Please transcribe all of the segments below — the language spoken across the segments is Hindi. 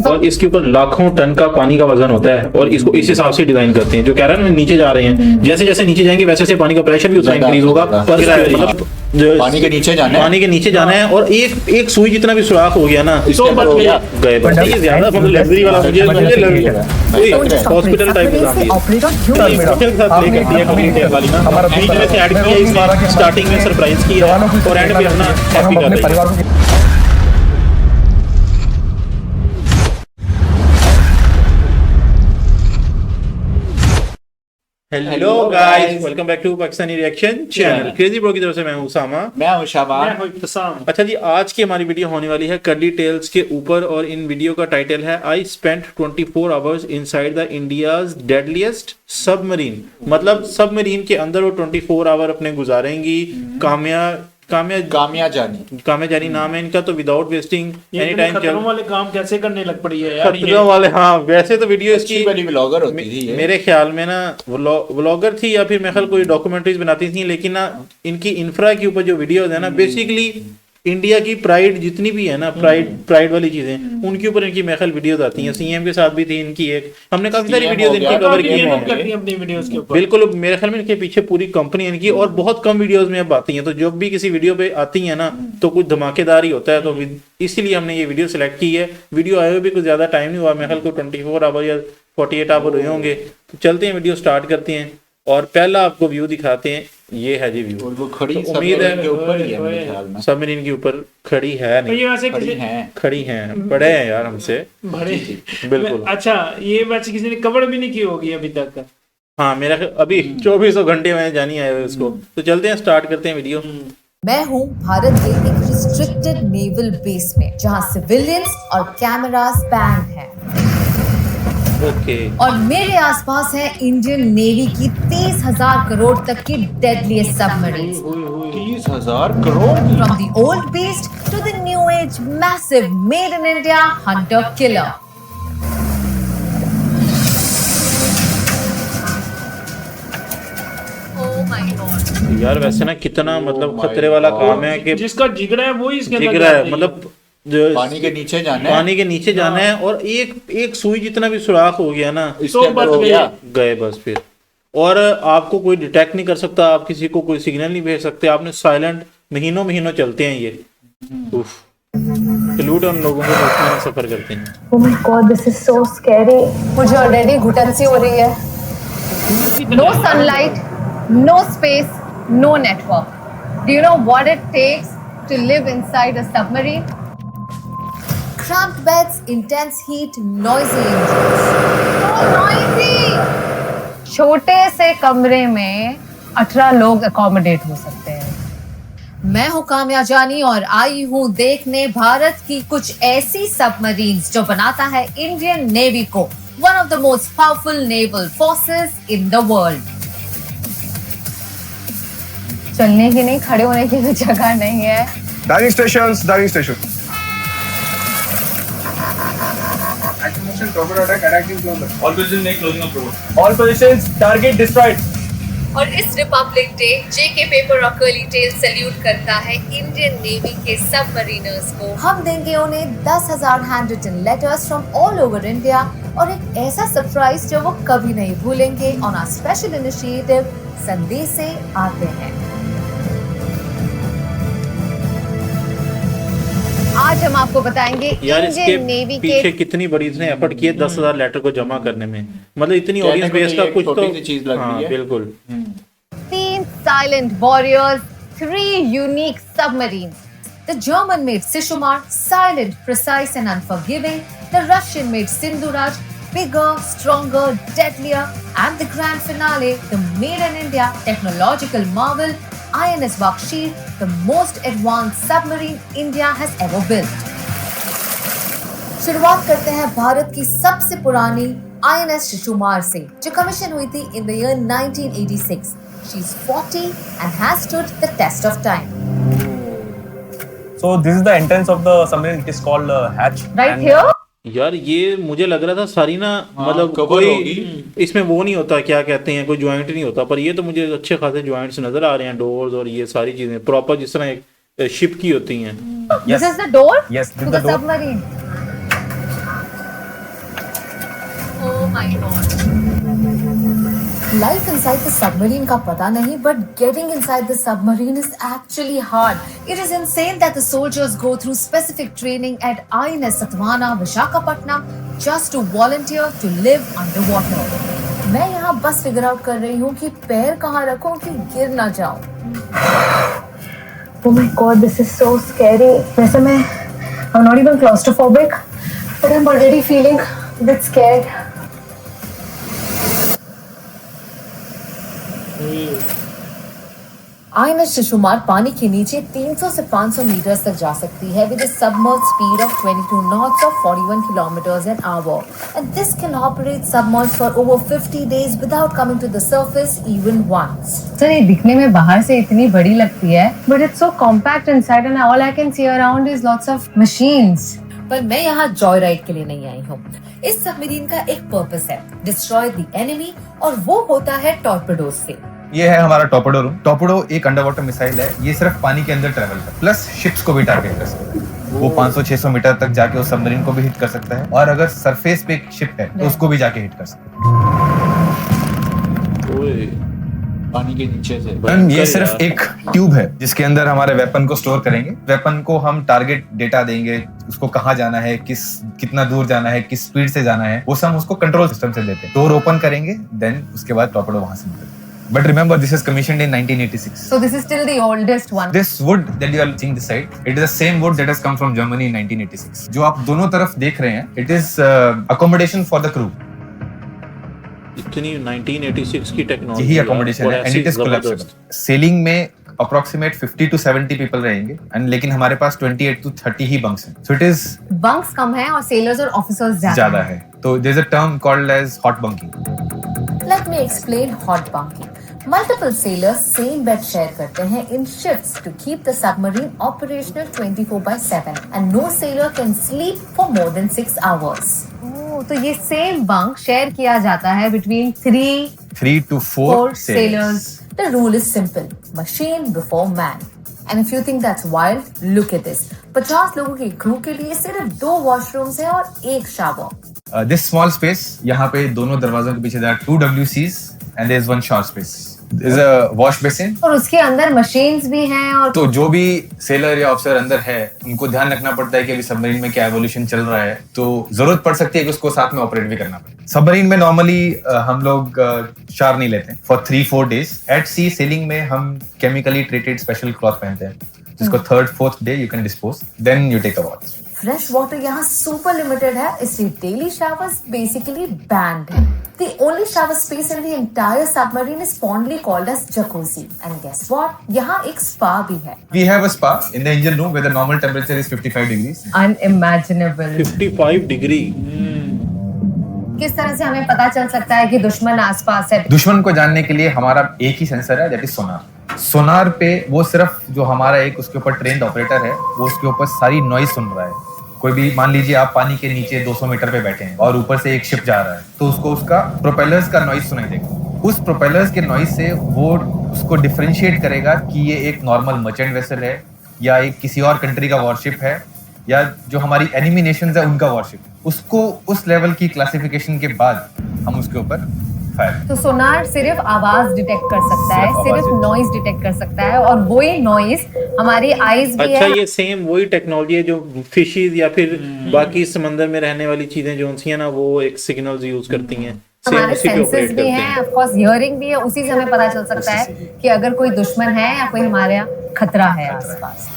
और इसके ऊपर लाखों टन का पानी का वजन होता है और इसको इस हिसाब से डिजाइन करते हैं। जो कह रहा है ना नीचे जा रहे हैं, जैसे जैसे नीचे जाएंगे वैसे वैसे पानी का प्रेशर भी उतना इंक्रीज होगा। पर मतलब पानी के नीचे जाना है, पानी के नीचे जाना है और एक सुई जितना भी सुराख हो गया ना तो बच गए। बस ये ज्यादा मतलब लग्जरी वाला मुझे हॉस्पिटल टाइप स्टार्टिंग में सरप्राइज किया और एंड पे अपना हैप्पी कर दिया। Hello guys, welcome back to Pakistani reaction channel. Crazy bro की तरफ से मैं हूं उसामा। मैं हूं शाबान। अच्छा जी, आज की हमारी वीडियो होने वाली है कर्ली टेल्स के ऊपर और इन वीडियो का टाइटल है I spent 24 hours inside the India's deadliest submarine. मतलब सबमरीन के अंदर वो 24 आवर अपने गुजारेंगी। काम्या जानी नाम है इनका। तो विदाउट वेस्टिंग एनी टाइम खतरों वाले काम कैसे करने लग पड़ी है यार खतरों वाले। हाँ, वैसे तो वीडियो इसकी बड़ी व्लॉगर होती थी मेरे ख्याल में ना, व्लॉगर थी या फिर मेरे ख्याल कोई डॉक्यूमेंट्रीज बनाती थी। लेकिन ना इनकी इंफ्रा के ऊपर जो वीडियोज है ना, बेसिकली इंडिया की प्राइड जितनी भी है ना, प्राइड वाली चीजें, उनके ऊपर इनकी मेरे ख्याल वीडियोज आती हैं। सीएम के साथ भी थी इनकी एक, हमने काफी सारी वीडियोज इनकी कवर की हैं अपनी वीडियोस के ऊपर। बिल्कुल, मेरे ख्याल में इनके पीछे पूरी कंपनी इनकी और बहुत कम वीडियोस में अब आती हैं। तो जब भी किसी वीडियो पे आती है ना तो कुछ धमाकेदार ही होता है। तो इसीलिए हमने ये वीडियो सिलेक्ट की है। वीडियो आए हुए भी कुछ ज्यादा टाइम नहीं हुआ, मेरे ख्याल को 24 आवर या 48 आवर हुए होंगे। तो चलते हैं, वीडियो स्टार्ट करते हैं और पहला आपको व्यू दिखाते हैं। ये है जी व्यू। वो खड़ी तो उम्मीद है के ऊपर ही है मेरे ख्याल में। सबमरीन के ऊपर खड़ी है नहीं, ये वैसे खड़ी हैं, बड़े हैं यार हमसे बड़े। बिल्कुल। अच्छा, ये वैसे किसी ने कवर भी नहीं की होगी अभी तक। हाँ, मेरा अभी 24 घंटे में जानी आए हुए इसको। तो चलते हैं, स्टार्ट करते हैं वीडियो। मैं हूँ भारत के एक रिस्ट्रिक्टेड नेवल बेस में, जहाँ सिविलियंस और कैमरास बैन हैं। ओके। और मेरे आसपास है इंडियन नेवी की 30,000 करोड़ तक की deadliest submarines. 30,000 crore. From the old beast to the new age massive made in India hunter killer. Oh my God. यार वैसे ना कितना मतलब खतरे वाला काम है कि जिसका जिगरा है वो ही इसके अंदर जिगरा है। जाती मतलब जो पानी के नीचे जाना है, पानी के नीचे जाना है और एक सुई जितना भी सुराख हो गया ना इसके अंदर हो गया, गए बस फिर। और आपको कोई डिटेक्ट नहीं कर सकता, आप किसी को कोई सिग्नल नहीं भेज सकते। आपने साइलेंट महीनों चलते हैं ये। उफ, सैल्यूट उन लोगों को जो इसमें सफर करते हैं। Oh my God, this is so scary. मुझे ऑलरेडी घुटन सी हो रही है। No sunlight, no space, no network. Do you know what it takes to live inside a submarine? Cramped beds, intense heat, noisy engines. So noisy! छोटे से कमरे में 18 लोग अकोमोडेट हो सकते हैं। मैं हूँ काम्या जानी और आई हूँ देखने भारत की कुछ ऐसी सबमरीन्स जो बनाता है इंडियन नेवी को one of the most powerful naval forces in the world. चलने की नहीं, खड़े होने की भी जगह नहीं है। Diving station. Activation, torpedo attack, attacking closure. All positions make closing of probe. All positions, target destroyed. और इस रिपब्लिक डे जेके पेपर और कर्ली टेल सैल्यूट करता है इंडियन नेवी के सबमरीनर्स को। हम देंगे उन्हें 10,000 handwritten letters from all over India और एक ऐसा सरप्राइज जो वो कभी नहीं भूलेंगे ऑन आवर स्पेशल इनिशिएटिव संदेश से आते हैं। आज हम आपको बताएंगे यार इसके इंडियन नेवी पीछे के कितनी बड़ी इसने एफर्ट किए 10,000 लेटर को जमा करने में। मतलब इतनी ऑडियंस बेस का कुछ तो चीज लग रही है। बिल्कुल। 3 silent warriors, 3 unique submarines. The German-made Sishumar, silent, precise and unforgiving. The Russian-made Sindhuraj, bigger, stronger, deadlier. And the grand finale, the made in India technological marvel, INS Bakshi, the most advanced submarine India has ever built. शुरुआत करते हैं भारत की सबसे पुरानी INS शिशुमार से, जो कमीशन हुई थी in the year 1986. She's 40 and has stood the test of time. So this is the entrance of the submarine. It is called hatch. Right And here? यार ये मुझे लग रहा था सारी ना, मतलब cover कोई होगी। इसमें वो नहीं होता, क्या कहते हैं, कोई ज्वाइंट नहीं होता। पर ये तो मुझे अच्छे खासे ज्वाइंट्स नजर आ रहे हैं, डोर्स और ये सारी चीजें प्रॉपर जिस तरह एक शिप की होती हैं। This is the door Yes, this to is the the door. submarine. my God. Life inside the submarine का पता नहीं, but getting inside the submarine is actually hard. It is insane that the soldiers go through specific training at INS Satavahana, Visakhapatnam, just to volunteer to live underwater. मैं यहाँ बस फिगर आउट कर रही हूँ कि पैर कहाँ रखूँ कि गिर ना जाऊँ. Oh my God, this is so scary. वैसे I'm not even claustrophobic, but I'm already feeling a bit scared. INS Shishumar पानी के नीचे 300 से 500 मीटर तक जा सकती है with a submerged speed of 22 knots or 41 kilometers an hour. And this can operate submerged for over 50 days without coming to the surface even once. Sir ये दिखने में बाहर से इतनी बड़ी लगती है, but it's so compact inside and all I can see around is lots of machines. पर मैं यहाँ जॉय राइड के लिए नहीं आई हूँ. इस सबमरीन का एक पर्पस है, डिस्ट्रॉय द एनिमी, और वो होता है टॉर्पेडोज से. ये है हमारा टॉर्पेडो रूम. टॉर्पेडो एक अंडरवाटर मिसाइल है. ये सिर्फ पानी के अंदर ट्रेवल कर प्लस शिप्स को भी टारगेट कर सकता है. वो 500-600 मीटर तक जाके उस सबमरीन को भी हिट कर सकता है, और अगर सरफेस पे एक शिप है तो उसको भी जाके हिट कर सकता ओए, पानी के नीचे से. है. ये सिर्फ एक ट्यूब है जिसके अंदर हमारे वेपन को स्टोर करेंगे. वेपन को हम टारगेट डेटा देंगे, उसको कहाँ जाना है, कितना दूर जाना है, किस स्पीड से जाना है, वो सब हम उसको कंट्रोल सिस्टम से देते हैं. डोर ओपन करेंगे, देन उसके बाद टॉर्पेडो वहां से निकलता है. But remember, this is commissioned in 1986. So this is still the oldest one. This wood that you are seeing this side, it is the same wood that has come from Germany in 1986. जो आप दोनों तरफ देख रहे हैं, it is accommodation for the crew. इतनी 1986 की टेक्नोलॉजी, यही accommodation है, and it is collapsible. Sailing में approximate 50 to 70 people रहेंगे, and लेकिन हमारे पास 28 to 30 ही bunks हैं. So it is Bunks कम है और sailors और officers ज़्यादा है. तो there is a term called as hot bunking. Let me explain hot bunking. Multiple sailors same bed share करते हैं in shifts to keep the submarine operational 24/7 and no sailor can sleep for more than 6 hours. Oh, तो ये same bunk share किया जाता है between 3 to 4 sailors. The rule is simple: machine before man. And if you think that's wild, look at this. 50 लोगों की crew के लिए सिर्फ 2 washrooms हैं और 1 shower. This small space, यहाँ पे दोनों दरवाजों के पीछे there are 2 WCs and there is 1 shower space. There is a wash basin. और उसके अंदर मशीन्स भी हैं. और तो जो भी सेलर या ऑफिसर अंदर है, उनको ध्यान रखना पड़ता है कि अभी सबमरीन में क्या एवोल्यूशन चल रहा है, तो जरूरत पड़ सकती है कि उसको साथ में ऑपरेट भी करना पड़े. सबमरीन में नॉर्मली हम लोग शावर नहीं लेते for 3-4 days. At sea sailing में हम केमिकली ट्रीटेड स्पेशल क्लॉथ पहनते हैं, जिसको 3rd-4th day you can dispose, then you take a wash. Fresh water यहाँ सुपर लिमिटेड है, इसलिए डेली शावर्स बेसिकली बैंड है. The only shower space in the entire submarine is fondly called as jacuzzi. And guess what? यहाँ एक spa भी है. We have a spa in the engine room where the normal temperature is 55 degrees. Unimaginable. 55 degree. किस तरह से हमें पता चल सकता है कि दुश्मन आसपास है? दुश्मन को जानने के लिए हमारा एक ही सेंसर है, दैट इज सोनार. सोनार पे वो सिर्फ जो हमारा एक उसके ऊपर ट्रेन्ड ऑपरेटर है, वो उसके ऊपर सारी नॉइज सुन रहा है. कोई भी मान लीजिए आप पानी के नीचे 200 मीटर पे बैठे हैं और ऊपर से एक शिप जा रहा है, तो उसको उसका प्रोपेलर्स का नॉइज सुनाई देगा. उस प्रोपेलर्स के नॉइज से वो उसको डिफरेंशिएट करेगा कि ये एक नॉर्मल मर्चेंट वेसल है, या एक किसी और कंट्री का वॉरशिप है, या जो हमारी एनिमी नेशंस है उनका वॉरशिप. उसको उस लेवल की क्लासिफिकेशन के बाद हम उसके ऊपर फायर. तो सोनार सिर्फ आवाज डिटेक्ट कर सकता है, सिर्फ नॉइज डिटेक्ट कर सकता है, और वही नॉइज हमारी आईज भी अच्छा, है. ये सेम वही टेक्नोलॉजी है जो फिशेज या फिर बाकी समंदर में रहने वाली चीजें जो सी है ना, वो एक सिग्नल्स यूज करती हैं. हमारे सेंसेस भी हैं, ऑफ कोर्स हियरिंग भी है. उसी से हमें पता चल सकता है कि अगर कोई दुश्मन है या कोई हमारे खतरा है आसपास.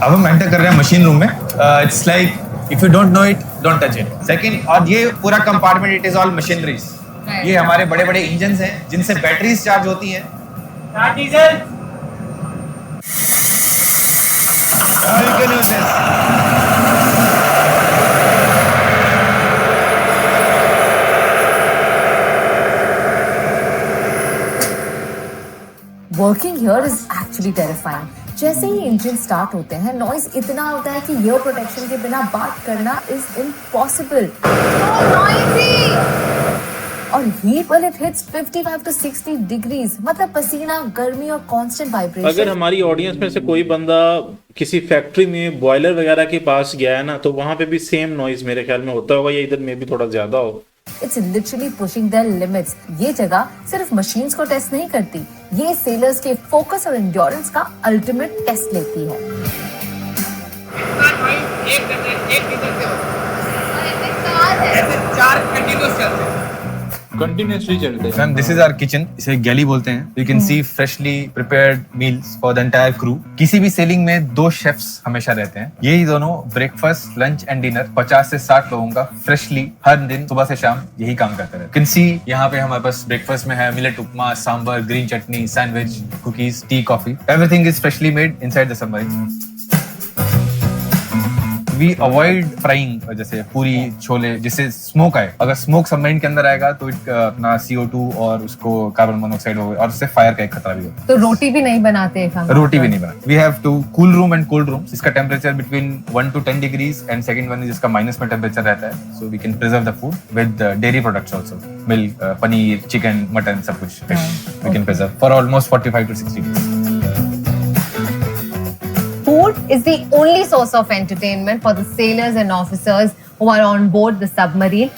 अब हम एंटर कर रहे हैं मशीन रूम में. It's like if you don't know it, don't touch it. Second, और ये पूरा compartment it is all machineries. ये हमारे बड़े बड़े इंजन्स हैं जिनसे बैटरीज चार्ज होती हैं. Diesel working here is actually terrifying. जैसे ही इंजन स्टार्ट होते हैं, नॉइज इतना होता है कि ईयर प्रोटेक्शन के बिना बात करना इज इम्पॉसिबल. और heat when it hits 55 to 60 degrees, मतलब पसीना, गर्मी और कांस्टेंट वाइब्रेशन. अगर हमारी ऑडियंस में से कोई बंदा किसी फैक्ट्री में बॉयलर वगैरह के पास गया है ना, तो वहां पे भी सेम नॉइज मेरे ख्याल में होता होगा, या इधर में भी थोड़ा ज्यादा हो. It's literally pushing their limits. ये जगह सिर्फ मशीन्स को टेस्ट नहीं करती, ये सेलर्स के फोकस और एंड्योरेंस का अल्टीमेट टेस्ट लेती है। कंटिन्यूसली चलते हैं। Ma'am this is our kitchen, इसे गैली बोलते हैं। You can see freshly prepared meals for the entire crew. किसी भी सेलिंग में 2 शेफ्स हमेशा रहते हैं। यही दोनों ब्रेकफास्ट, लंच एंड डिनर 50 से 60 लोगों का फ्रेशली हर दिन सुबह से शाम यही काम करते हैं। कैन सी यहाँ पे हमारे पास ब्रेकफास्ट में है millet upma, sambar, green chutney, sandwich, cookies, tea, coffee. Everything is freshly made inside the submarine. We avoid frying, जैसे पूरी, छोले, जिससे स्मोक आए। अगर स्मोक सबमरीन के अंदर आएगा तो अपना CO2 और उसको कार्बन मोनोऑक्साइड होगा और उससे फायर का एक खतरा भी होगा। तो रोटी भी नहीं बनाते हैं? रोटी भी नहीं बनाते। We have two cool room and cold room. इसका temperature between 1 to 10 degrees and second one जिसका माइनस में टेम्परेचर रहता है। So we can preserve the food with dairy products also, milk, paneer, chicken, mutton, सब कुछ fish we can preserve for almost 45 to 60 days. Food is the only source of entertainment for the sailors and officers who are on board the submarine.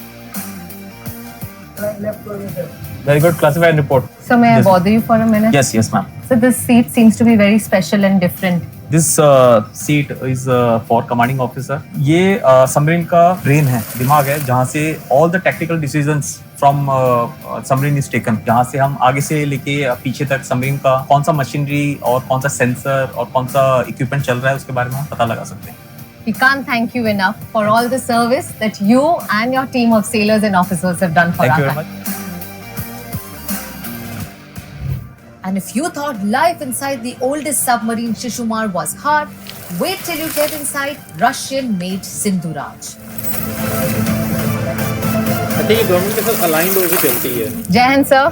Very good classified report. So may I bother you for a minute? Yes, ma'am. So this seat seems to be very special and different. This seat is for commanding officer. ये सबमरीन का ब्रेन है, दिमाग है, जहाँ से all the tactical decisions from submarine is taken. जहाँ से हम आगे से लेके पीछे तक सबमरीन का कौन सा मशीनरी और कौन सा सेंसर और कौन सा इक्विपमेंट चल रहा है उसके बारे में हम पता लगा सकते हैं। We can't thank you enough for all the service that you and your team of sailors and officers have done for Thank you our very country. much. And if you thought life inside the oldest submarine Shishumar was hard, wait till you get inside Russian-made Sindhuraj. अच्छा, ये गवर्नमेंट के साथ अलाइंड होकर चलती है। जय हिंद सर।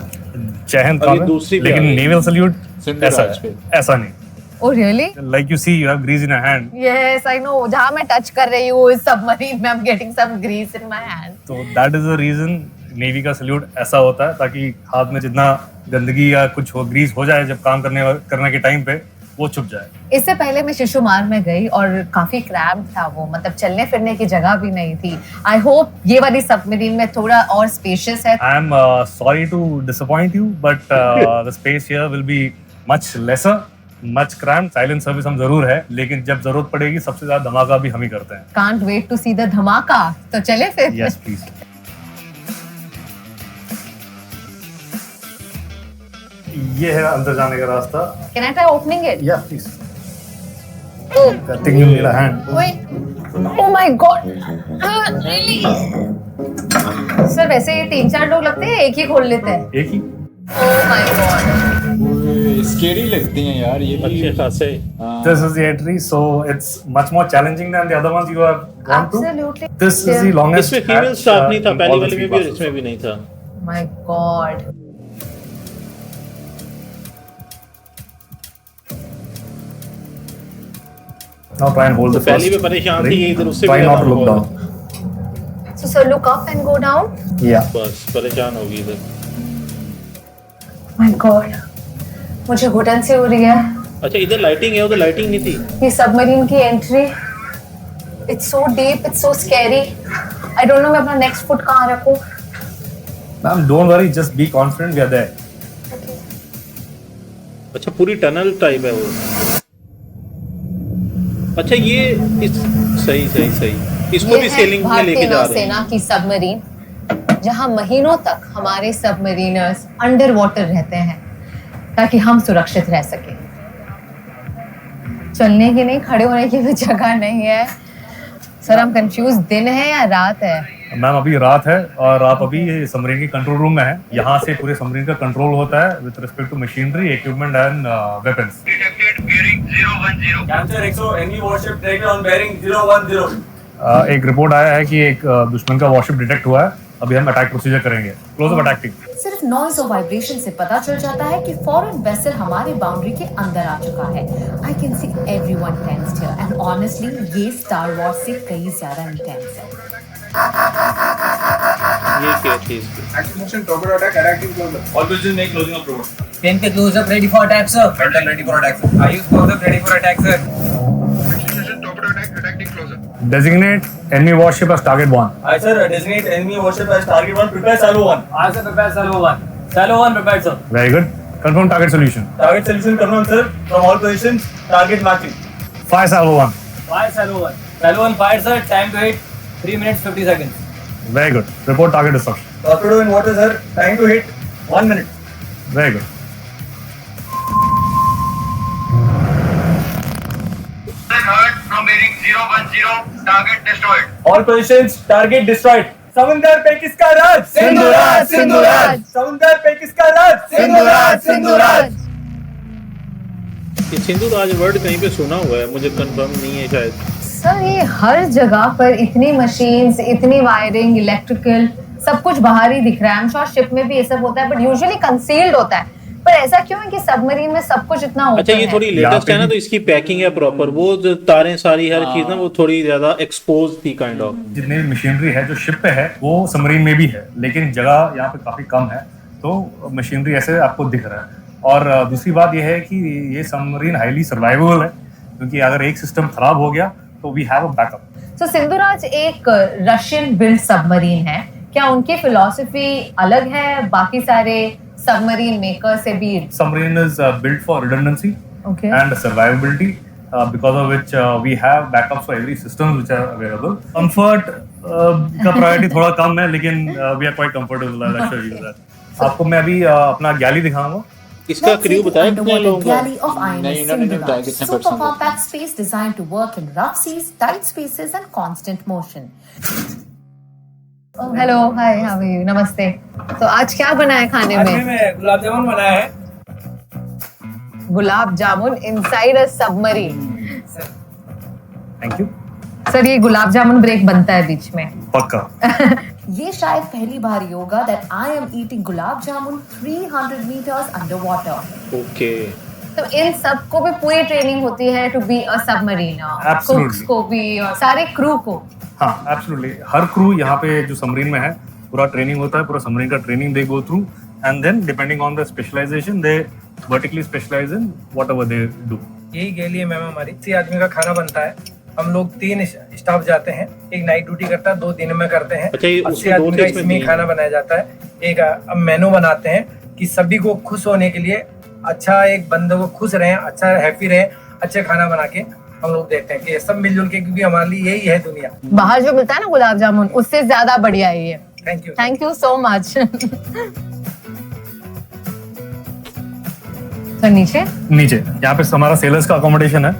जय हिंद अभी दूसरी भी लेकिन आ गई। नेवल सल्यूट सिंधुराज ऐसा पे। ऐसा नहीं। Oh really? Like you see, you have grease in your hand. Yes, I know. जहाँ मैं touch कर रही हूँ इस submarine में, I'm getting some grease in my hand. तो that is the reason navy का सल्यूट ऐसा होता है, ताकि हाथ में जितना गंदगी या कुछ हो, ग्रीस हो जाए जब काम करने के टाइम पे, वो छुप जाए। इससे पहले मैं शिशुमार में गई और काफी क्रैम्प था वो, मतलब चलने फिरने की जगह भी नहीं थी। आई होप ये वाली सबमरीन में थोड़ा और स्पेशियस है। I am sorry to disappoint you, but the space here will be much lesser, much cramp. Silent service हम जरूर है, लेकिन जब जरूरत पड़ेगी सबसे ज्यादा धमाका भी हम ही करते हैं। Can't wait to see the धमाका। तो चले फिर। Yes please. ये है अंदर जाने का रास्ता। Can I try opening it? या please. Think you need a hand. Wait. Oh my God. Really? Sir वैसे ये 3-4 लोग लगते हैं, एक ही खोल लेते हैं। एक ही। Oh my God. स्केरी लगती हैं यार ये भी। अच्छे खासे। This is the entry, so it's much more challenging than the other ones you have gone to. Absolutely. This is the longest. इसमें फीमेल hatch, स्टाफ नहीं था, in पहली all the वाली three में भी और classes. इसमें भी नहीं था। My God. Now try and hold the तो पहली first में परेशान थी, ring. ये इधर उससे Try भी not to ज्यादा look हुआ। down. So sir, look up and go down. Yeah. बस परेशान होगी इधर। My God. मुझे घुटन सी हो रही है। अच्छा, इधर लाइटिंग है, उधर लाइटिंग नहीं थी। ये सबमरीन की entry, it's so deep, it's so scary. I don't know मैं अपना नेक्स्ट फुट कहाँ रखूं। Ma'am, don't worry, just be confident, we are there. अच्छा, पूरी टनल टाइप है वो। अच्छा, ये सही इसको भी सेलिंग में लेके जा रहे हैं। नौसेना की सबमरीन, जहां महीनों तक हमारे सबमरीनर्स अंडर वाटर रहते हैं ताकि हम सुरक्षित रह सके। चलने की नहीं, खड़े होने की भी जगह नहीं है। सर हम कंफ्यूज, दिन है या रात है? मैम अभी रात है और आप अभी सबमरीन के कंट्रोल रूम में हैं। यहाँ से पूरे सबमरीन का कंट्रोल होता है with respect to machinery, equipment and weapons. Capture एक्सो enemy warship tracker on bearing 010। एक रिपोर्ट आया है कि एक दुश्मन का वॉरशिप डिटेक्ट हुआ है। अभी हम अटैक प्रोसीजर करेंगे। Close up attack team. सिर्फ नॉइज और वाइब्रेशन से पता चल जाता है कि फॉरेन वेसल हमारे बाउंड्री के अंदर आ चुका है। I can see everyone tensed here and honestly ये स्टार वॉर्स से कई ज्यादा इंटेंस है। ये क्या चीज? Activation torpedo attack, attacking closer. All positions make closing up road. 10 के close up ready for attack sir. Front ready for attack, sir. Are you close up ready for attack sir? Activation torpedo attack, attacking closer. Designate Enemy warship as target 1. Aye, sir. Designate enemy warship as target 1. Prepare Salo 1. Aye, sir. Prepare Salo 1. Salo 1 prepared, sir. Very good. Confirm target solution. Target solution confirmed, sir. From all positions, target matching. Fire Salvo 1. Fire Salo 1. Salo 1 fired, sir. Time to hit 3 minutes 50 seconds. Very good. Report target destruction. Torpedo in water, sir. Time to hit 1 minute. Very good. From bearing 010, target destroyed. All positions, target destroyed. समंदर पे किसका राज? सिंधुराज, सिंधुराज। समंदर पे किसका राज? सिंधुराज, सिंधुराज। ये सिंधु राज वर्ड कहीं पे सुना हुआ है, मुझे कंफर्म नहीं है शायद। सर ये हर जगह पर इतनी मशीन्स, इतनी वायरिंग, इलेक्ट्रिकल, सब कुछ बाहर ही दिख रहा है। I'm sure शिप में भी ये सब होता है, बट यूजुअली कंसील्ड होता है। पर ऐसा क्यों है कि सबमरीन में सब कुछ इतना ओपन अच्छा, ये है? थोड़ी लेटेस्ट है ना, तो इसकी पैकिंग है प्रॉपर, वो जो तारें सारी हर चीज ना वो थोड़ी ज्यादा एक्सपोज थी काइंड ऑफ। जितनी मशीनरी है जो शिप पे है वो सबमरीन में भी है, लेकिन जगह यहाँ पे काफी कम है, तो मशीनरी ऐसे आपको दिख रहा है। और दूसरी बात यह है कि ये सबमरीन हाईली सर्वाइवेबल है, क्योंकि अगर एक सिस्टम खराब हो गया तो वी हैव अ बैकअप। तो सिंधुराज एक रशियन बिल्ड सबमरीन है, क्या उनकी फिलॉसफी अलग है बाकी सारे सबमरीन मेकर से भी? Submarine is built for redundancy Okay. and survivability, because of which we have backups for every system which are available. Comfort का प्रायोरिटी थोड़ा कम है, लेकिन we are quite comfortable. I'll assure you that. आपको मैं अभी अपना गैली दिखाऊंगा। इसका क्रू बताया कितने लोगों का? Galley of INS Sindhuraj, super compact space designed to work in rough seas, tight spaces and constant motion. Hello, hi, how are you? नमस्ते। तो आज क्या बना है खाने में? में गुलाब जामुन बनाया है। Gulab jamun inside a submarine. Thank you. Sir ये गुलाब जामुन ब्रेक बनता है बीच में? पक्का। ये शायद पहली बार ही होगा that I am eating gulab jamun 300 meters underwater. Okay. तो इन सबको भी पूरी ट्रेनिंग होती है to be a submariner, Absolutely. Cooks को भी और सारे क्रू को? हाँ, एब्सोल्युटली। हर क्रू यहाँ पे जो सबमरीन में है पूरा ट्रेनिंग होता है, पूरा सबमरीन का training they go through, and then depending on the specialization they vertically specialize in whatever they do. यही गैली है मैम हमारी। 80 आदमी का खाना बनता है। हम लोग 3 स्टाफ जाते हैं, एक नाइट ड्यूटी करता है, 2 दिन में करते हैं। अच्छा, ये 80 आदमी का इसमें खाना बनाया जाता है। एक अब मेनू बनाते हैं कि सभी को खुश होने के लिए, अच्छा एक बंदे को खुश रहे, अच्छा हैप्पी रहे, अच्छे खाना बना के हम लोग देखते हैं कि सब मिलजुल के, क्योंकि हमारे लिए यही है दुनिया। बाहर जो मिलता है ना गुलाब जामुन, उससे ज्यादा बढ़िया है ये। Thank you, thank you so much. तो नीचे यहाँ पे हमारा सेलर्स का अकोमोडेशन है।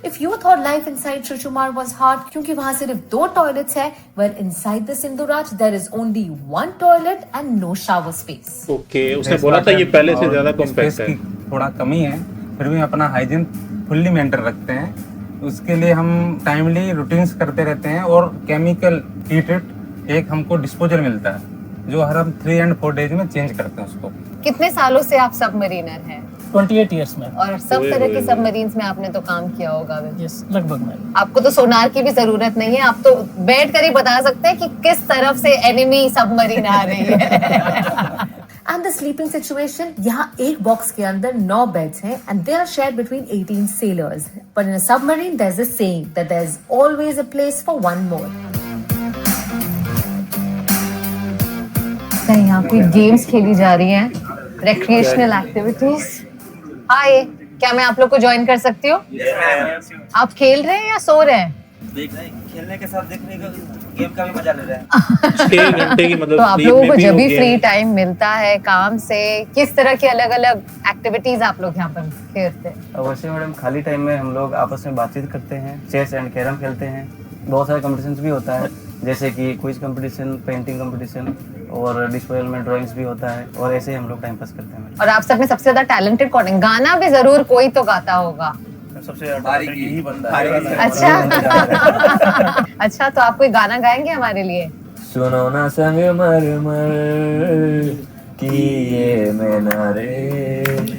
If you thought life inside Shishumar was hard क्योंकि वहाँ सिर्फ 2 टॉयलेट्स है, well inside the Sindhuraj there is only 1 toilet and no shower space. Okay, उसने बोला था ये पहले से ज्यादा कॉम्पैक्ट है। थोड़ा कमी है, फिर भी अपना हाइजीन फुल्ली मेंटेन रखते हैं। उसके लिए हम टाइमली रूटीन्स करते रहते हैं, और केमिकल हीटेड एक हमको डिस्पोजल मिलता है जो हर हम 3 and 4 डेज में चेंज करते हैं उसको। कितने सालों से आप सबमरीनर हैं? 28 इयर्स में। और सब तरह के सबमरीन्स में आपने तो काम किया होगा। यस, लगभग में। आपको तो सोनार की भी जरूरत नहीं है, आप तो बैठ कर ही बता सकते हैं कि किस तरफ से एनिमी सबमरीन आ रही है। And the sleeping situation, यहाँ एक बॉक्स के अंदर 9 बेड्स हैं and they are shared between 18 sailors. But in a submarine, there's a saying that there's always a place for one more. यहाँ कोई गेम्स खेली जा रही हैं, रिक्रिएशनल एक्टिविटीज। हाय, क्या मैं आप लोग को ज्वाइन कर सकती हूँ? आप खेल रहे हैं या सो रहे हैं? देख रहे हैं, खेलने के साथ देखने का गेम का भी मजा ले रहे हैं। 6 घंटे की मतलब तो आप लोगों को जब भी फ्री टाइम मिलता है काम से, किस तरह की अलग अलग एक्टिविटीज आप लोग यहाँ पर खेलते हैं? वैसे मैडम खाली टाइम में हम लोग आपस में बातचीत करते हैं, चेस एंड कैरम खेलते हैं, बहुत सारे कॉम्पिटिशन्स भी होता है, जैसे कि क्विज कंपटीशन, पेंटिंग कंपटीशन और डिस्प्ले में ड्राइंग्स भी होता है, और ऐसे ही हम लोग टाइम पास करते हैं। और आप सब में सबसे ज्यादा टैलेंटेड कौन है? गाना भी जरूर कोई तो गाता होगा। सबसे यही बंदा है। अच्छा। अच्छा, तो आप कोई गाना गाएंगे हमारे लिए? सुनो ना संगमरमर कि ये मैं ना रे।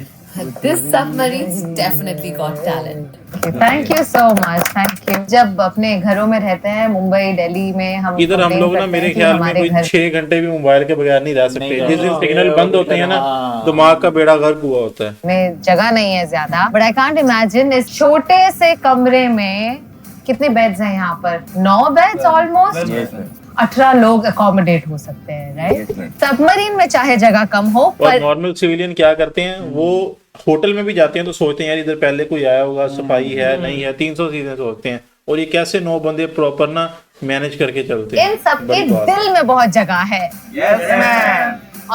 This submarines definitely got talent. Thank you so much, thank you. जब अपने घरों में रहते हैं, मुंबई, दिल्ली में, हम इधर हम लोग ना मेरे ख्याल में कोई 6 घंटे भी मोबाइल के बगैर नहीं रह सकते। जिस दिन सिग्नल बंद होते हैं ना, दिमाग का बेड़ा गर्क हुआ होता है। में जगह नहीं है ज्यादा, बट आई कांट इमेजिन इस छोटे से कमरे में कितने बेड्स हैं यहाँ पर? 9 बेड्स ऑलमोस्ट। 18 लोग अकोमोडेट हो सकते हैं, राइट? सबमरीन में चाहे जगह कम हो और पर नॉर्मल सिविलियन क्या करते हैं, वो होटल में भी जाते हैं तो सोचते हैं यार इधर पहले कोई आया होगा, सफाई है नहीं है, 300 चीजें सोचते हैं। और ये कैसे 9 बंदे प्रॉपर ना मैनेज करके चलते हैं। इन सबके दिल में बहुत जगह है।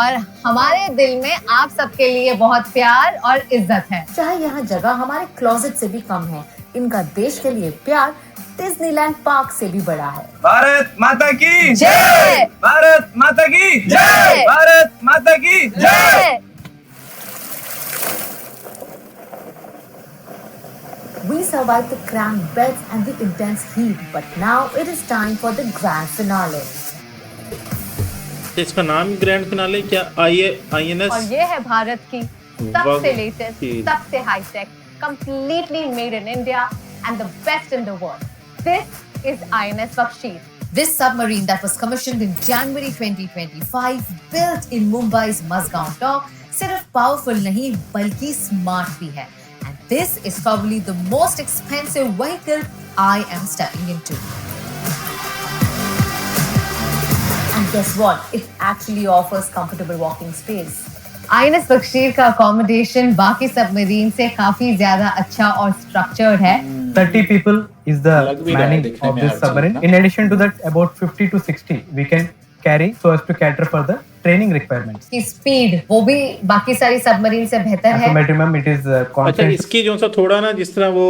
और हमारे दिल में आप सबके लिए बहुत प्यार और इज्जत है। चाहे यहाँ जगह हमारे क्लोजेट से भी कम है, इनका देश के लिए प्यार डिज्नीलैंड पार्क से भी बड़ा है। भारत माता की जय! भारत माता की जय! भारत माता की जय! We survived the cramped beds and the intense heat, but now it is time for the grand finale. इसका नाम ग्रैंड फिनाले क्या? INS और ये है भारत की सबसे वाह। लेटेस्ट, सबसे hi tech, completely made in India and the best in the world. This is INS Bakshir. This submarine that was commissioned in January 2025, built in Mumbai's Mazgaon dock, सिर्फ powerful नहीं बल्कि smart भी है. And this is probably the most expensive vehicle I am stepping into. And guess what? It actually offers comfortable walking space. INS बख्शीर का अकोमोडेशन बाकी सबमरीन से काफी ज्यादा अच्छा और स्ट्रक्चर्ड है। 30 people is the लग भी रहा है manning दिखने of में this actually, submarine. ना? In addition to that, about 50 to 60 we can carry so as to cater for the training requirements. की स्पीड वो भी बाकी सारी सबमरीन से बेहतर है। Affirmative, ma'am, it is अच्छा, constant. इसकी जो सा थोड़ा ना जिस तरह वो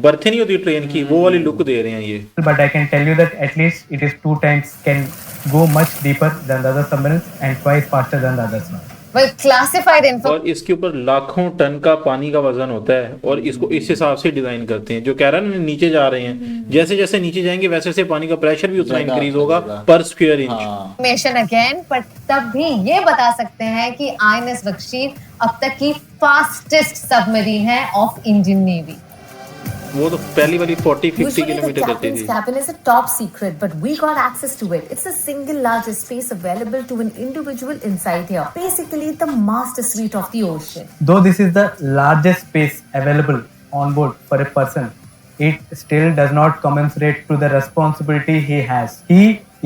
बर्थे नहीं होती ट्रेन की, वो वाली लुक दे रहे हैं ये। But I can tell you that at least it is 2 times can go much deeper than the other submarines and twice faster than the others. Well, classified info और इसके ऊपर लाखों टन का पानी का वजन होता है और इसको इस हिसाब से डिजाइन करते हैं। जो कह रहा है ना नीचे जा रहे हैं, जैसे जैसे नीचे जाएंगे वैसे वैसे पानी का प्रेशर भी उतना इंक्रीज होगा पर स्क्वायर इंच। इंफॉर्मेशन अगेन, पर तब भी ये बता सकते हैं कि INS बख्शीर अब तक की फास्टेस्ट सबमरीन है ऑफ इंडियन नेवी। वो तो पहली वाली 40-50 Usually the किलोमीटर देती captain's थी। cabin is a top secret, but we got access to it. It's the single largest space available to an individual inside here. Basically, the master suite of the ocean. Though this is the largest space available on board for a person, it still does not commensurate to the responsibility he has. He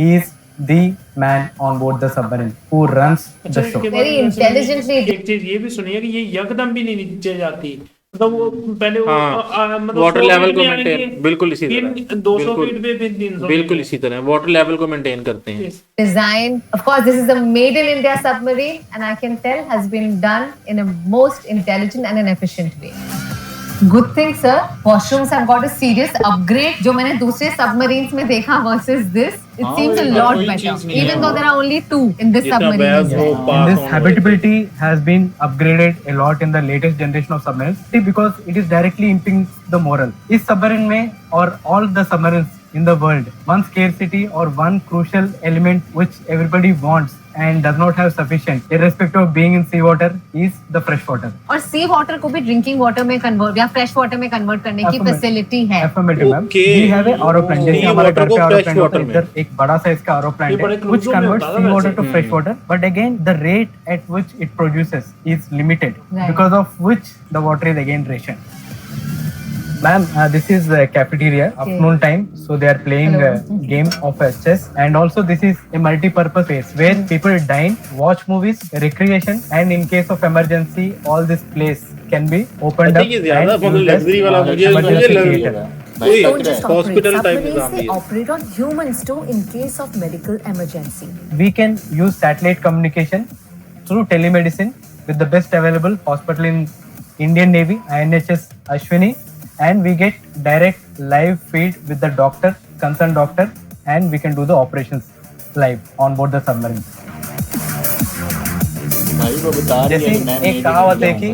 is the man on board the submarine who runs the show. Very intelligently एक चीज ये भी सुनी है कि ये यकदम भी नहीं नीचे जाती, मतलब वो पहले वो हाँ, मतलब वाटर 100 लेवल फीट को में मेंटेन आएंगे, बिल्कुल इसी फिर तरह 200 फीट पे, फिर 300 बिल्कुल इसी तरह वाटर लेवल को मेंटेन करते हैं। design. Of course, this is a made in India submarine, and I can tell has been done in a most intelligent and an efficient way. Good thing, sir. Washrooms have got a serious upgrade. जो मैंने दूसरे submarines में देखा versus this, it seems a lot better. Even though there are only 2 in this submarine as well. And this habitability has been upgraded a lot in the latest generation of submarines because it is directly impinging the moral. इस submarine में और all the submarines in the world, one scarcity or one crucial element which everybody wants and does not have sufficient, irrespective of being in sea water, is the fresh water. और सी वाटर को भी ड्रिंकिंग वाटर में कन्वर्ट या फ्रेश वाटर में कन्वर्ट करने की Affirmative. फैसिलिटी है। Affirmative, ma'am. Okay. We have a RO plant. जैसे Sea हमारे water घर पे को RO fresh plant होता है, water इधर एक बड़ा सा इसका RO plant ये बड़े है, which cruise में converts होता है sea ना water वैसे। to fresh water. But again, the rate at which it produces is limited, Right. because of which the water is again rationed. Ma'am, this is the cafeteria, afternoon time, so they are playing game of chess, and also this is a multi-purpose space where people dine, watch movies, recreation, and in case of emergency, all this place can be opened up I think ये ज्यादा and मतलब used as luxury वाला मुझे emergency लग theater. रहा है। They don't just operate hospital type submarines, Nizam they भी है। operate on humans too in case of medical emergency. We can use satellite communication through telemedicine with the best available hospital in Indian Navy, INHS Ashwini, and we get direct live feed with the doctor, concerned doctor, and we can do the operations live on board the submarine. जैसे एक कहावत है कि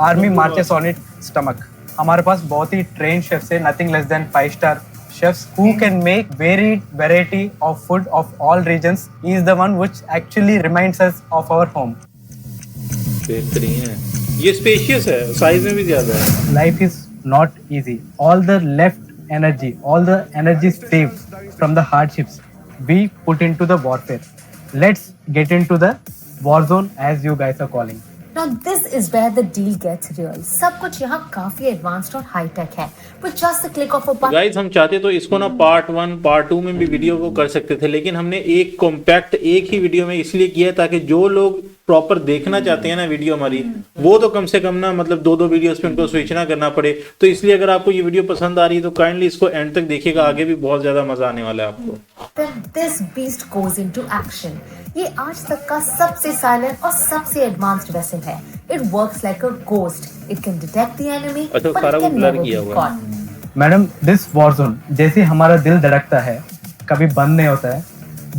army marches on it stomach, हमारे पास बहुत ही ट्रेन शेफ्स है, nothing less than 5-star chefs who can make varied variety of food of all regions. He is the one which actually reminds us of our home. बेहतरीन है, ये स्पेशियस है, साइज में भी ज्यादा है। Life is not easy. All the left energy, all the energy saved from the hardships, we put into the warfare. Let's get into the war zone, as you guys are calling. Now this is where the deal gets real. सब कुछ यहाँ काफी एडवांस्ड और हाई टेक है. With just the click of a button. Guys हम चाहते तो इसको ना पार्ट 1 पार्ट 2 में भी वीडियो को कर सकते थे, लेकिन हमने एक कॉम्पैक्ट एक ही वीडियो में इसलिए किया ताकि जो लोग प्रॉपर देखना चाहते हैं ना वीडियो हमारी, वो तो कम से कम ना मतलब 2-2 वीडियोस पे उनको स्विच ना करना पड़े. तो इसलिए अगर आपको ये वीडियो पसंद आ रही है तो काइंडली इसको एंड तक देखिएगा, आगे भी बहुत ज्यादा मजा आने वाला है आपको. Then this beast goes into action. ये आज तक का सबसे साइलेंट और सबसे एडवांस्ड वेसल है. It works like a ghost. It can detect the enemy, अच्छा, but सारा it वो can blur never किया be हुआ है. caught. Madam, this war zone जैसे हमारा दिल धड़कता है, कभी बंद नहीं होता है.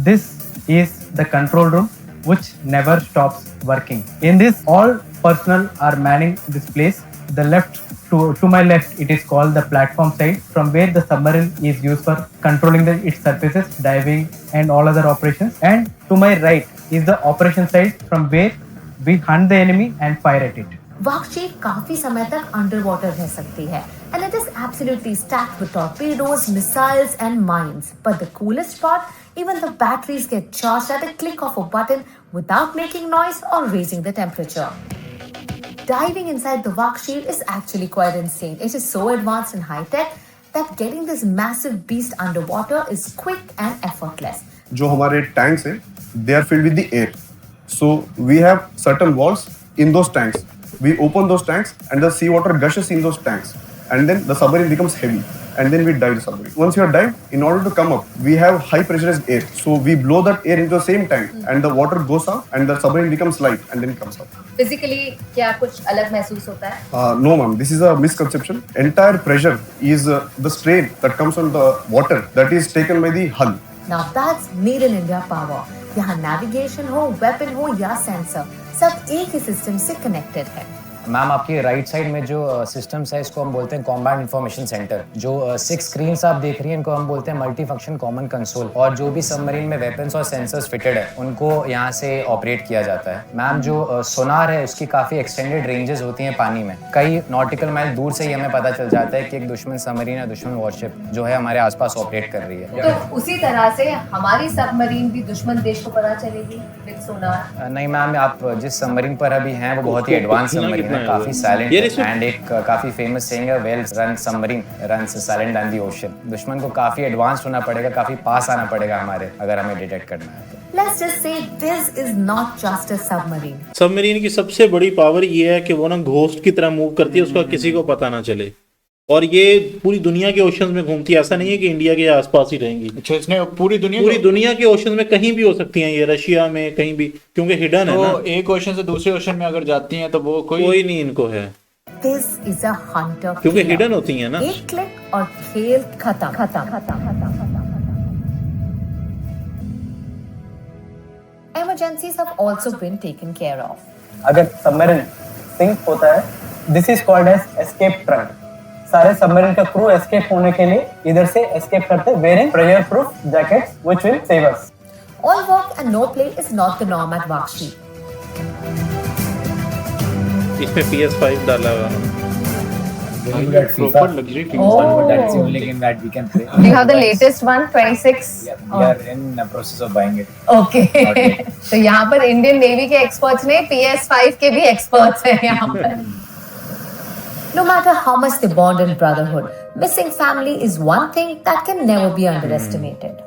This is the control room which never stops working. In this, all personnel are manning this place. The left to my left, it is called the platform side, from where the submarine is used for controlling its surfaces, diving, and all other operations. And to my right is the operation side, from where we hunt the enemy and fire at it. वार्कशीप काफी समय तक अंडर वाटर रह सकती है, and it is absolutely stacked with torpedoes, missiles, and mines. But the coolest part, even the batteries get charged at a click of a button without making noise or raising the temperature. Diving inside the Warkshield is actually quite insane. It is so advanced and high tech that getting this massive beast underwater is quick and effortless. जो हमारे tanks हैं, they are filled with the air. So we have certain walls in those tanks. We open those tanks and the seawater gushes in those tanks, and then the submarine becomes heavy, and then we dive the submarine. Once you are dived, in order to come up, we have high pressurized air. So we blow that air into the same tank, and the water goes out, and the submarine becomes light, and then comes up. Physically क्या कुछ अलग महसूस होता है? No, ma'am. This is a misconception. Entire pressure is the strain that comes on the water that is taken by the hull. Now that's made in India power. यहाँ navigation हो, weapon हो या sensor, सब एक ही सिस्टम से कनेक्टेड है. मैम, आपकी राइट साइड में जो सिस्टम्स है, इसको हम बोलते हैं कॉम्बैट इंफॉर्मेशन सेंटर. जो 6 स्क्रीन्स आप देख रही हैं, इनको हम बोलते हैं मल्टी फंक्शन कॉमन कंसोल. और जो भी सबमरीन में वेपन्स और सेंसर्स फिटेड है, उनको यहाँ से ऑपरेट किया जाता है. मैम, जो सोनार है, उसकी काफ़ी एक्सटेंडेड रेंजेस होती हैं पानी में. कई नॉटिकल माइल दूर से ही हमें पता चल जाता है कि एक दुश्मन सबमरीन या दुश्मन वॉरशिप जो है हमारे आसपास ऑपरेट कर रही है. तो उसी तरह से हमारी सबमरीन भी दुश्मन देश को पता चलेगी विद सोनार? नहीं मैम, आप जिस सबमरीन पर अभी हैं वो बहुत ही एडवांस सबमरीन है, काफी साइलेंट है, एंड एक काफी फेमस सेइंग है, well run submarine runs silent than the ocean. दुश्मन को काफी एडवांस होना पड़ेगा, काफी पास आना पड़ेगा हमारे, अगर हमें डिटेक्ट करना है. Let's just say this is not just a submarine. Submarine की सबसे बड़ी पावर ये है कि वो ना घोस्ट की तरह मूव करती है, उसका किसी को पता ना चले, और ये पूरी दुनिया के ओशंस में घूमती है. ऐसा नहीं है कि इंडिया के आसपास ही रहेंगी. अच्छा, इसने पूरी दुनिया के ओशंस में कहीं भी हो सकती हैं ये, रशिया में कहीं भी, क्योंकि हिडन है ना. एक ओशन से दूसरे ओशन में अगर जाती हैं तो वो कोई नहीं इनको है. This is a hunter. क्योंकि हिडन होती हैं ना. एक क्लिक और खेल खत्म. Emergencies have also been taken care of. अगर सबमरीन सिंक होता है, this is called as escape trunk. सारे सबमरीन का क्रू एस्केप होने के लिए इधर से एस्केप करते हैं, wearing pressure proof jackets which will save us. All work and no play is not the norm at Warksheep. इसमें PS5 डाला हुआ है. proper luxury things. That's the only game that we can play. Do you have the latest one, 26? Yeah, we are in the process of buying it. Okay. तो यहाँ पर इंडियन नेवी के एक्सपर्ट्स ने PS5 के भी एक्सपर्ट्स हैं यहाँ पर. No matter how much they bond in brotherhood, missing family is one thing that can never be underestimated.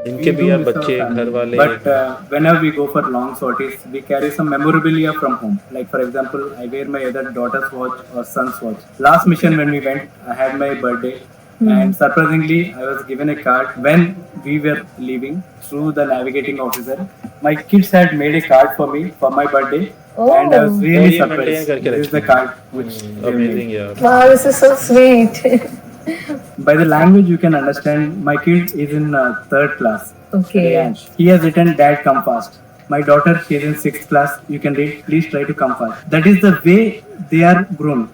इनके भी यार बच्चे, घर वाले. But whenever we go for long sorties, we carry some memorabilia from home. Like for example, I wear my either daughter's watch or son's watch. Last mission when we went, I had my birthday, and surprisingly, I was given a card when we were leaving through the navigating officer. My kids had made a card for me for my birthday, and I was really surprised. This is the card which amazing, yeah. Wow, this is so sweet. By the language you can understand, my kid is in 3rd class. Okay. And he has written, "Dad, come fast." My daughter, she is in 6th class. You can read, "Please try to come fast." That is the way they are grown.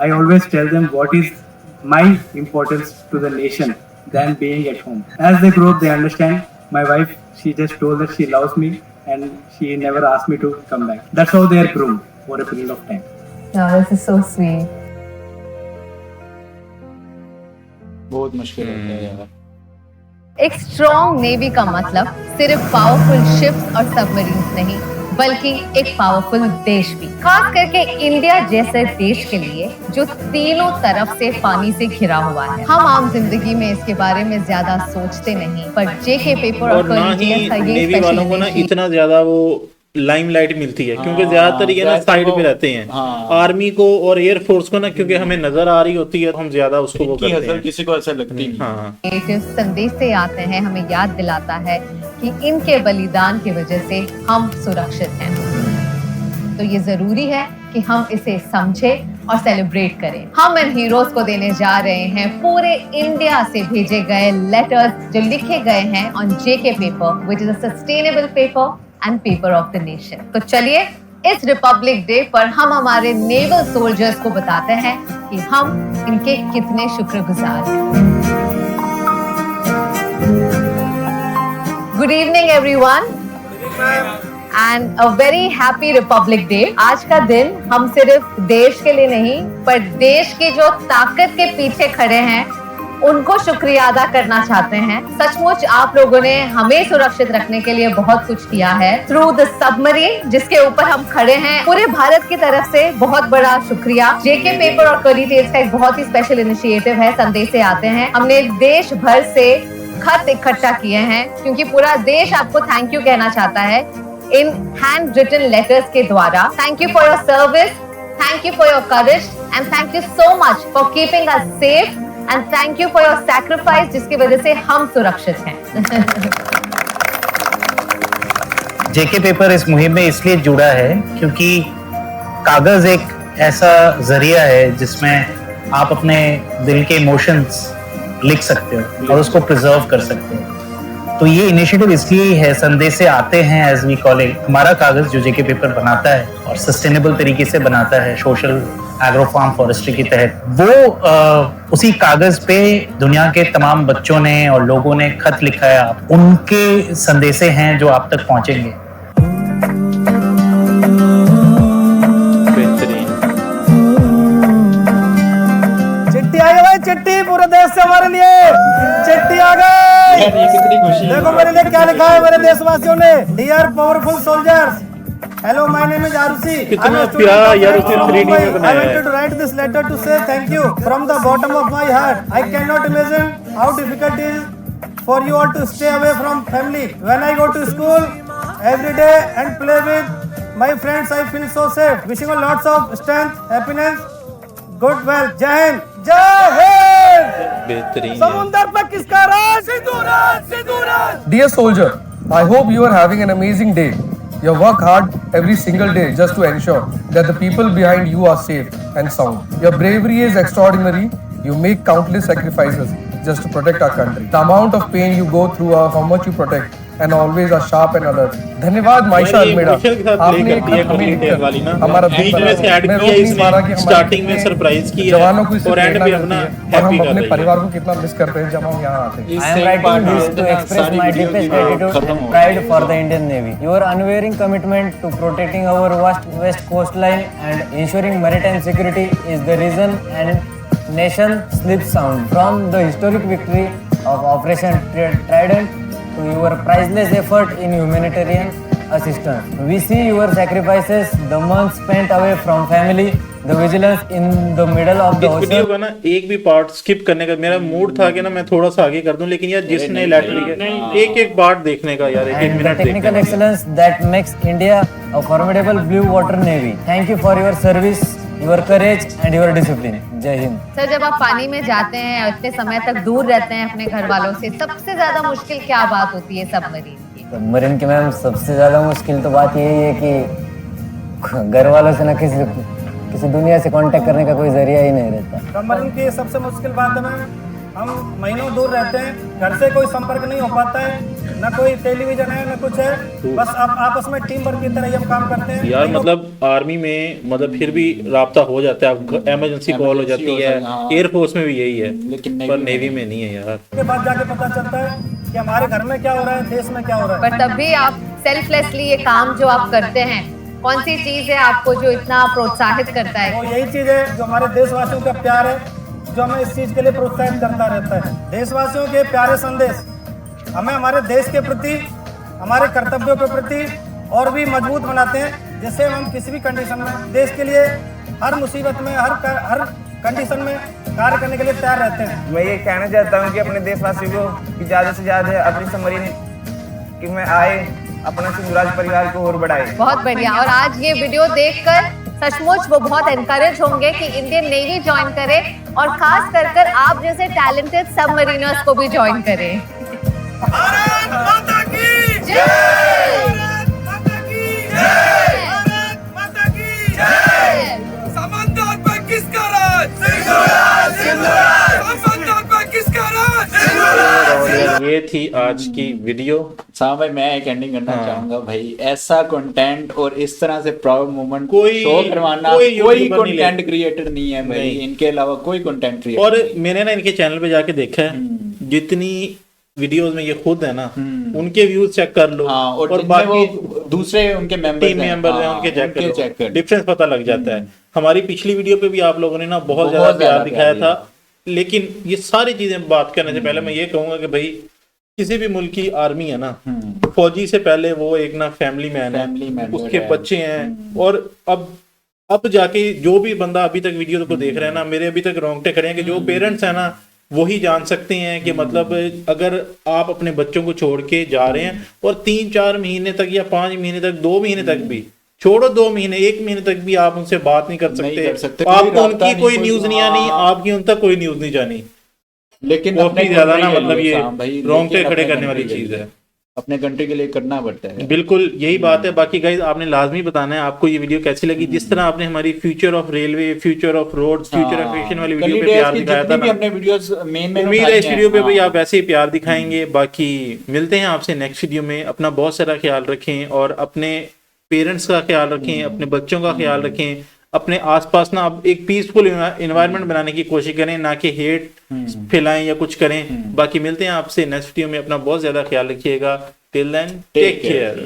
I always tell them what is my importance to the nation than being at home. As they grow, they understand. My wife, she just told that she loves me and she never asked me to come back. That's how they are grown for a period of time. Oh, this is so sweet. बहुत मुश्किल होता है यार. एक स्ट्रॉन्ग नेवी का मतलब सिर्फ पावरफुल शिप्स और सबमरीन्स नहीं, बल्कि एक पावरफुल देश भी, खास करके इंडिया जैसे देश के लिए जो तीनों तरफ से पानी से घिरा हुआ है। हम आम जिंदगी में इसके बारे में ज्यादा सोचते नहीं, पर जेके पेपर और ना ही नेवी वालों को ना इतना ज्यादा वो लाइमलाइट मिलती है, क्योंकि ज्यादातर ये ना साइड पे रहते हैं। आर्मी को और एयरफोर्स को ना, क्योंकि हमें नजर आ रही होती है, हम ज्यादा उसको वो करते हैं। किसी को ऐसा लगती नहीं। हाँ। संदेश से आते हैं, हमें याद दिलाता है कि इनके बलिदान की वजह से हम सुरक्षित हैं। तो ये जरूरी है कि हम इसे समझें और सेलिब्रेट करें। हम इन हीरोज को देने जा रहे हैं पूरे इंडिया से भेजे गए लेटर्स जो लिखे गए हैं on JK paper, which is a sustainable paper and paper of the nation. तो चलिए इस रिपब्लिक डे पर हम हमारे नेवल सोल्जर्स को बताते हैं कि हम इनके कितने शुक्रगुजार हैं। Good evening everyone and a very happy Republic day. आज का दिन हम सिर्फ देश के लिए नहीं, पर देश की जो ताकत के पीछे खड़े हैं उनको शुक्रिया अदा करना चाहते हैं। सचमुच आप लोगों ने हमें सुरक्षित रखने के लिए बहुत कुछ किया है थ्रू द सबमरीन जिसके ऊपर हम खड़े हैं। पूरे भारत की तरफ से बहुत बड़ा शुक्रिया। जेके पेपर और करी टेल्स का एक बहुत ही स्पेशल इनिशिएटिव है, संदेश से आते हैं। हमने देश भर से खत इकट्ठा किए हैं क्योंकि पूरा देश आपको थैंक यू कहना चाहता है इन हैंड रिटन लेटर्स के द्वारा। Thank you for your service, thank you for your courage and thank you so much for keeping us safe and thank you for your sacrifice जिसकी वजह से हम सुरक्षित हैं। जेके पेपर इस मुहिम में इसलिए जुड़ा है क्योंकि कागज एक ऐसा जरिया है जिसमें आप अपने दिल के इमोशंस लिख सकते हो और उसको प्रिजर्व कर सकते हो। तो ये इनिशिएटिव इसलिए है, संदेश से आते हैं एज वी कॉल इट। हमारा कागज जो जेके पेपर बनाता है और सस्टेनेबल तरीके से बनाता है सोशल एग्रो फार्म फॉरेस्ट्री के तहत, वो उसी कागज पे दुनिया के तमाम बच्चों ने और लोगों ने खत लिखा है। उनके संदेशे हैं जो आप तक पहुंचेंगे। चिट्ठी आ गई भाई, चिट्ठी पूरे देश से हमारे लिए चिट्ठी आ गई। देखो मेरे लिए क्या लिखा है मेरे देशवासियों ने। Dear powerful soldiers, hello, my name is Arusi. कितना प्यारा यार उसे 3D में I बनाया है। wanted to write this letter to say thank you from the bottom of my heart. I cannot imagine how difficult it is for you all to stay away from family. When I go to school every day and play with my friends, I feel so safe. Wishing you lots of strength, happiness, good health. Jai Hind, Jai Hind. बेहतरीन। समुंदर पर किसका राज? सिंधु राज, सिंधु राज। Dear soldier, I hope you are having an amazing day. You work hard every single day just to ensure that the people behind you are safe and sound. Your bravery is extraordinary. You make countless sacrifices just to protect our country. The amount of pain you go through, how much you protect, and always are sharp and alert. धन्यवाद माइशा अल्मेडा, आपने एक हमारा दिन मैं रोक नहीं पा रहा कि स्टार्टिंग में सरप्राइज की जवानों को और एंड पे अपना हम अपने परिवार को कितना मिस करते हैं जब हम यहाँ आते हैं। I am writing this to express my deepest gratitude and pride for the Indian Navy. Your unwavering commitment to protecting our vast west coastline and ensuring maritime security is the reason and nation sleeps sound. From the historic victory of Operation Trident to your priceless effort in humanitarian assistance, we see your sacrifices, the months spent away from family, the vigilance in the middle of the इस वीडियो ocean. का ना एक भी पार्ट स्किप करने का मेरा मूड था कि ना मैं थोड़ा सा आगे कर दूं, लेकिन यार जिसने लेटर लिखा एक एक पार्ट देखने का यार एक And the मिनट technical देखने excellence that makes India a formidable blue water navy. Thank you for your service, your courage and your discipline. जय हिंद। सर, जब आप पानी में जाते हैं और इतने समय तक दूर रहते हैं अपने घर वालों से, सबसे ज्यादा मुश्किल क्या बात होती है सबमरीन की? सबमरीन की मैम सबसे ज्यादा मुश्किल तो बात यही है कि घर वालों से ना किसी दुनिया से कांटेक्ट करने का कोई जरिया ही नहीं रहता। सबमरीन की सबसे मुश्किल बात है मैम, हम महीनों दूर रहते हैं, घर से कोई संपर्क नहीं हो पाता है, ना कोई टेलीविजन है ना कुछ है, बस आप आपस में टीम वर्क की तरह ही हम काम करते हैं यार। मतलब आर्मी में मतलब फिर भी राब्ता हो जाता है, इमरजेंसी कॉल हो जाती है। एयरफोर्स में भी यही है, पर नेवी में नहीं है यार। के बाद जाके पता चलता है कि हमारे घर में क्या हो रहा है, देश में क्या हो रहा है। पर तब भी आप सेल्फलेसली ये काम जो आप करते हैं, कौन सी चीज है आपको जो इतना प्रोत्साहित करता है? वो यही चीज है जो हमारे देशवासियों का प्यार है, जो हमें इस चीज के लिए प्रोत्साहित करता रहता है। देशवासियों के प्यारे संदेश हमें हमारे देश के प्रति, हमारे कर्तव्यों के प्रति और भी मजबूत बनाते हैं, जिससे हम किसी भी कंडीशन में देश के लिए हर मुसीबत में हर कंडीशन में कार्य करने के लिए तैयार रहते हैं। मैं ये कहना चाहता हूँ कि अपने देशवासियों को कि ज़्यादा से ज़्यादा अपनी सबमरीन कि में आए, अपना सिंधुराज परिवार को और बढ़ाए। बहुत बढ़िया। और आज ये वीडियो देखकर सचमुच वो बहुत एनकरेज होंगे कि इंडियन नेवी ज्वाइन करें और खास कर आप जैसे टैलेंटेड सबमरीनर्स को भी ज्वाइन करें। भारत माता की जय! भारत माता की जय! भारत माता की जय! समंदर पे किसका राज? सिंधुराज! सिंधुराज! समंदर पे किसका राज? सिंधुराज! ये थी आज की वीडियो। साहब भाई मैं एक एंडिंग करना चाहूंगा भाई, ऐसा कंटेंट और इस तरह से प्राउड मोमेंट कोई शो करवाना, कोई कंटेंट क्रिएटर नहीं है भाई, इनके अलावा कोई कंटेंट क्रिएटर। और मैंने ना इनके चैनल पे जाके देखा है, जितनी वीडियोस में ये खुद है ना, उनके व्यूज चेक कर लो। और बाकी दूसरे उनके टीम मेंबर्स हैं उनके चेक कर लो, डिफरेंस पता लग जाता है। हमारी पिछली वीडियो पे भी आप लोगों ने ना बहुत ज्यादा प्यार दिखाया था, लेकिन ये सारी चीजें बात करने से पहले मैं ये कहूंगा कि भाई किसी भी मुल्क की आर्मी है ना, फौजी से पहले वो एक ना फैमिली मैन है, उसके बच्चे हैं। और अब जाके जो भी बंदा अभी तक वीडियो को देख रहे हैं ना, मेरे अभी तक रोंगटे खड़े हैं कि जो पेरेंट्स है ना वही जान सकते हैं कि मतलब अगर आप अपने बच्चों को छोड़ के जा रहे हैं और 3-4 महीने तक या 5 महीने तक, 2 महीने तक भी छोड़ो, 2 महीने 1 महीने तक भी आप उनसे बात नहीं कर सकते, आपको उनकी कोई न्यूज नहीं आनी, आपकी उन तक कोई न्यूज नहीं जानी। लेकिन काफी ज्यादा ना मतलब ये रोंगटे खड़े करने वाली चीज है, अपने कंट्री के लिए करना पड़ता है। बिल्कुल यही बात है। बाकी गाइस आपने लाजमी बताना है आपको ये वीडियो कैसी लगी। जिस तरह आपने हमारी future of railway, future of roads, future of aviation वाली वीडियो पे प्यार दिखाया था ना, अपने वीडियोस मेन उम्मीद है इस वीडियो पे भी आप ऐसे ही प्यार दिखाएंगे। बाकी मिलते हैं आपसे नेक्स्ट वीडियो में। अपना बहुत सारा ख्याल रखें और अपने पेरेंट्स का ख्याल रखें, अपने बच्चों का ख्याल रखें, अपने आसपास ना आप एक पीसफुल एनवायरनमेंट बनाने की कोशिश करें, ना कि हेट फैलाएं या कुछ करें। बाकी मिलते हैं आपसे नेक्स्ट वीडियो में। अपना बहुत ज्यादा ख्याल रखिएगा। Till then take care.